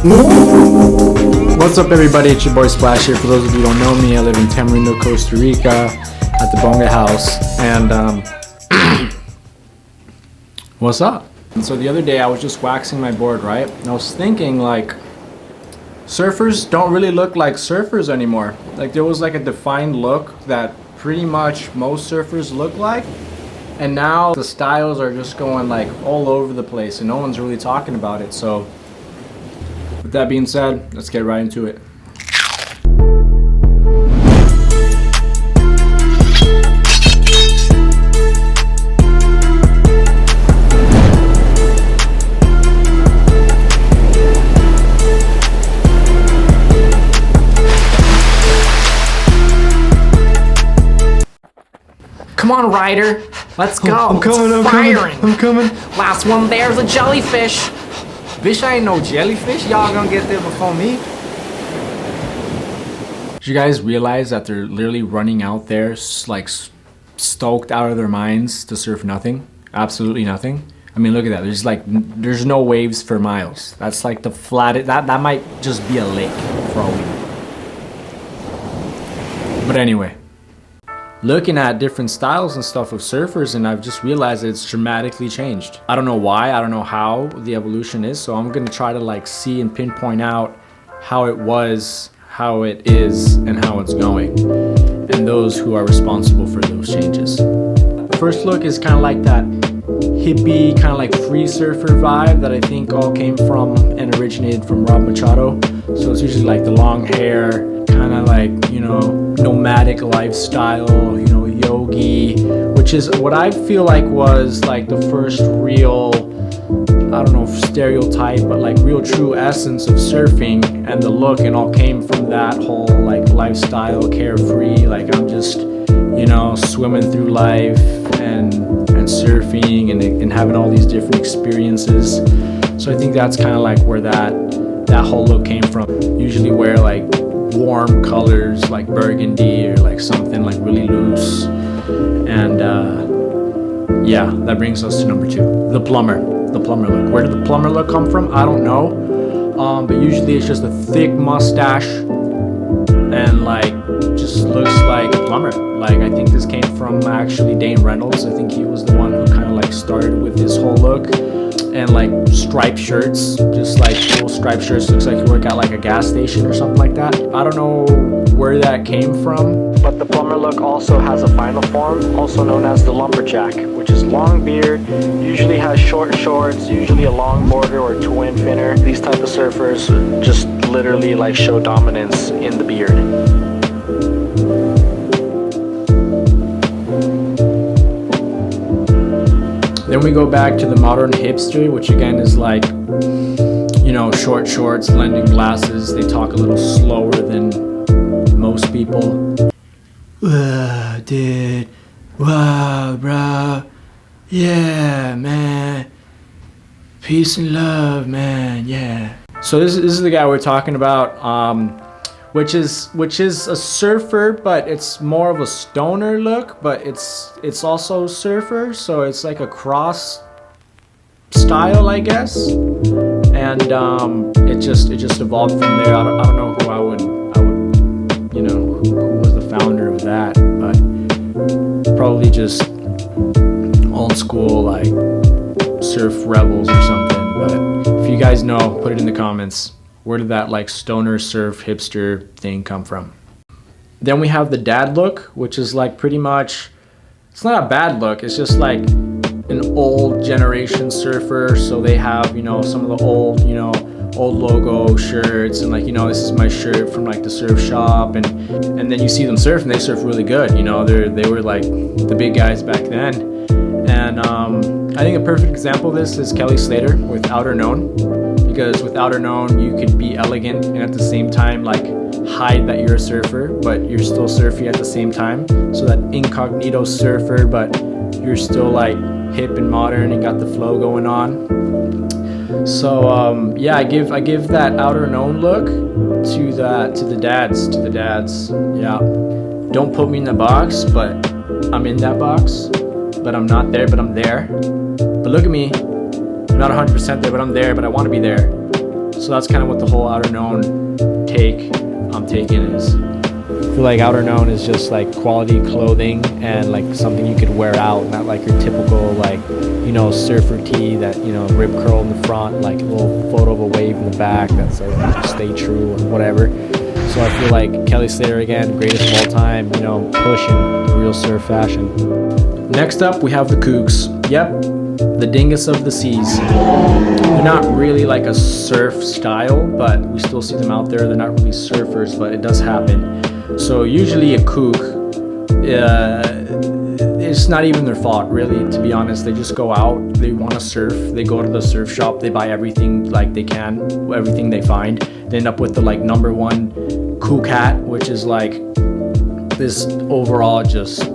What's up, everybody? It's your boy Splash here. For those of you who don't know me, I live in Tamarindo, Costa Rica at the Bonga House. And what's up? And so the other day I was just waxing my board, right? And I was thinking, like, surfers don't really look like surfers anymore. Like, there was like a defined look that pretty much most surfers look like. And now the styles are just going like all over the place and no one's really talking about it. So with that being said, let's get right into it. Come on, Ryder. Let's go. I'm coming. Last one there's a jellyfish. Bitch, I ain't no jellyfish. Y'all gonna get there before me. Did you guys realize that they're literally running out there like stoked out of their minds to surf nothing? Absolutely nothing. I mean, look at that. There's no waves for miles. That's like the flattest. That might just be a lake for all we know. But anyway, looking at different styles and stuff of surfers, and I've just realized that it's dramatically changed. I don't know why, I don't know how the evolution is, so I'm gonna try to like see and pinpoint out how it was, how it is, and how it's going, and those who are responsible for those changes. The first look is kind of like that hippie, kind of like free surfer vibe that I think all came from and originated from Rob Machado. So it's usually like the long hair, kind of like, you know, nomadic lifestyle, you know, yogi, which is what I feel like was like the first real, I don't know if stereotype, but like real true essence of surfing, and the look and all came from that whole like lifestyle, carefree, like I'm just, you know, swimming through life and surfing and having all these different experiences. So I think that's kind of like where that whole look came from. Usually wear like warm colors like burgundy or like something like really loose. And yeah, that brings us to number 2, the plumber look. Where did the plumber look come from? I don't know, but usually it's just a thick mustache and like just looks like a plumber. Like, I think this came from actually Dane Reynolds. I think he was the one who kind of like started with this whole look. And like striped shirts, just like little striped shirts, looks like you work at like a gas station or something like that. I don't know where that came from, but the plumber look also has a final form, also known as the lumberjack, which is long beard, usually has short shorts, usually a long border or twin finner. These type of surfers just literally like show dominance in the beard. Then we go back to the modern hipster, which again is like, you know, short shorts, blending glasses. They talk a little slower than most people. Wow, dude. Wow, bro. Yeah, man. Peace and love, man. Yeah. So this is the guy we're talking about, which is a surfer, but it's more of a stoner look, but it's also surfer, so it's like a cross style, I guess. And it just evolved from there. I don't know who I would you know, who was the founder of that, but probably just old school like surf rebels or something. But if you guys know, put it in the comments. Where did that like stoner surf hipster thing come from? Then we have the dad look, which is like pretty much, it's not a bad look, it's just like an old generation surfer. So they have, you know, some of the old, you know, old logo shirts and like, you know, this is my shirt from like the surf shop, and then you see them surf and they surf really good, you know, they were like the big guys back then. And I think a perfect example of this is Kelly Slater with Outer Known. Because with Outer Known, you could be elegant and at the same time like hide that you're a surfer, but you're still surfy at the same time. So that incognito surfer, but you're still like hip and modern and got the flow going on. So yeah, I give that Outer Known look to the dads. Yeah, don't put me in the box, but I'm in that box. But I'm not there, but I'm there. But look at me. I'm not 100% there, but I'm there, but I want to be there. So that's kind of what the whole Outer Known take I'm taking is. I feel like Outer Known is just like quality clothing and like something you could wear out, not like your typical like, you know, surfer tee that, you know, rib curl in the front, like a little photo of a wave in the back that says stay true or whatever. So I feel like Kelly Slater again, greatest of all time, you know, pushing the real surf fashion. Next up we have the Kooks. Yep, the dingus of the seas. They're not really like a surf style, but we still see them out there. They're not really surfers, but it does happen. So usually a kook, it's not even their fault really, to be honest. They just go out, they want to surf, they go to the surf shop, they buy everything like they can, everything they find. They end up with the like #1 kook hat, which is like this overall just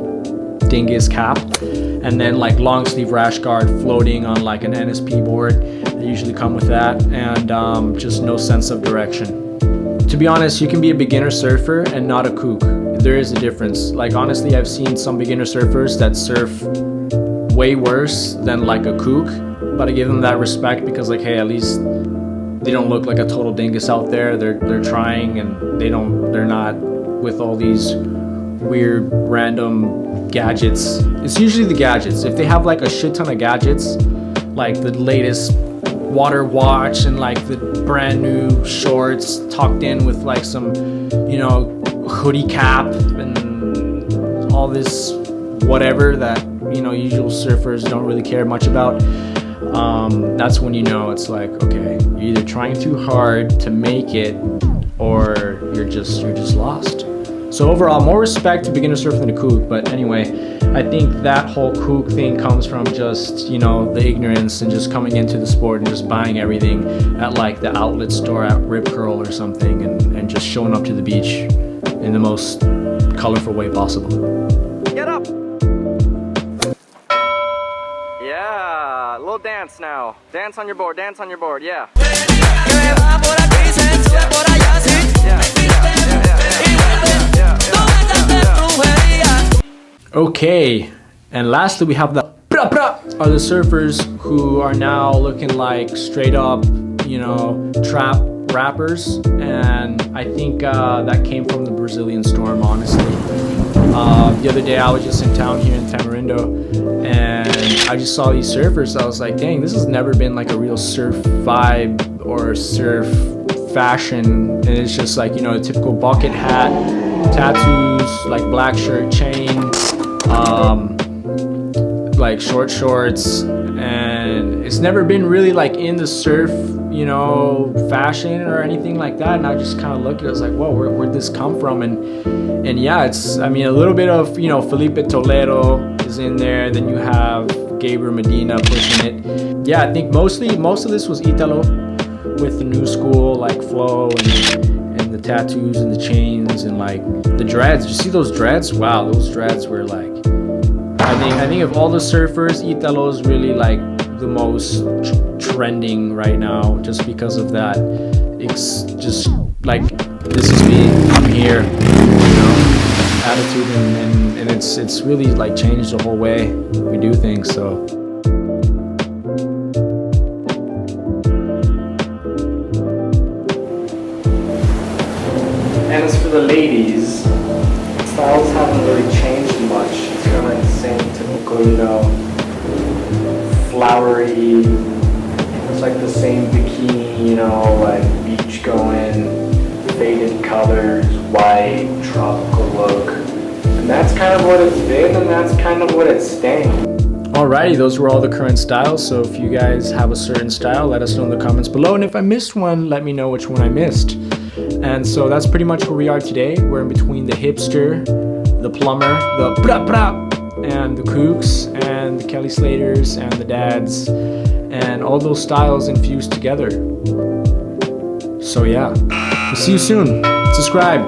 dingus cap, and then like long sleeve rash guard floating on like an NSP board. They usually come with that, and just no sense of direction. To be honest, you can be a beginner surfer and not a kook. There is a difference. Like honestly, I've seen some beginner surfers that surf way worse than like a kook, but I give them that respect because like, hey, at least they don't look like a total dingus out there. They're trying, and they're not with all these weird random gadgets. It's usually the gadgets. If they have like a shit ton of gadgets, like the latest water watch and like the brand new shorts tucked in with like some, you know, hoodie cap and all this whatever that, you know, usual surfers don't really care much about, that's when you know it's like, okay, you're either trying too hard to make it or you're just lost. So overall, more respect to beginner surfing than a kook. But anyway, I think that whole kook thing comes from just, you know, the ignorance and just coming into the sport and just buying everything at like the outlet store at Rip Curl or something, and just showing up to the beach in the most colorful way possible. Get up! Yeah, a little dance now. Dance on your board, yeah. Okay, and lastly we have the are the surfers who are now looking like straight up, you know, trap rappers, and I think that came from the Brazilian Storm, honestly. The other day I was just in town here in Tamarindo, and I just saw these surfers. I was like, dang, this has never been like a real surf vibe or surf fashion, and it's just like, you know, a typical bucket hat, tattoos, like black shirt, chain, like short shorts, and it's never been really like in the surf, you know, fashion or anything like that. And I just kind of looked at it, I was like, whoa, where'd this come from? And yeah, it's, I mean, a little bit of, you know, Felipe Toledo is in there, then you have Gabriel Medina pushing it. Yeah, I think most of this was Italo with the new school like flow and the tattoos and the chains and like the dreads. Did you see those dreads? Wow, those dreads were like, I think of all the surfers, Italo's really like the most trending right now, just because of that. It's just like, this is me, I'm here, you know, attitude, and it's really like changed the whole way we do things. So and as for the ladies, styles haven't really changed much. It's kind of like the same typical, you know, flowery, it's like the same bikini, you know, like beach going, faded colors, white, tropical look. And that's kind of what it's been, and that's kind of what it's staying. Alrighty, those were all the current styles. So if you guys have a certain style, let us know in the comments below. And if I missed one, let me know which one I missed. And so that's pretty much where we are today. We're in between the hipster, the plumber, the and the Kooks, and the Kelly Slaters, and the dads, and all those styles infused together. So yeah, we'll see you soon. Subscribe.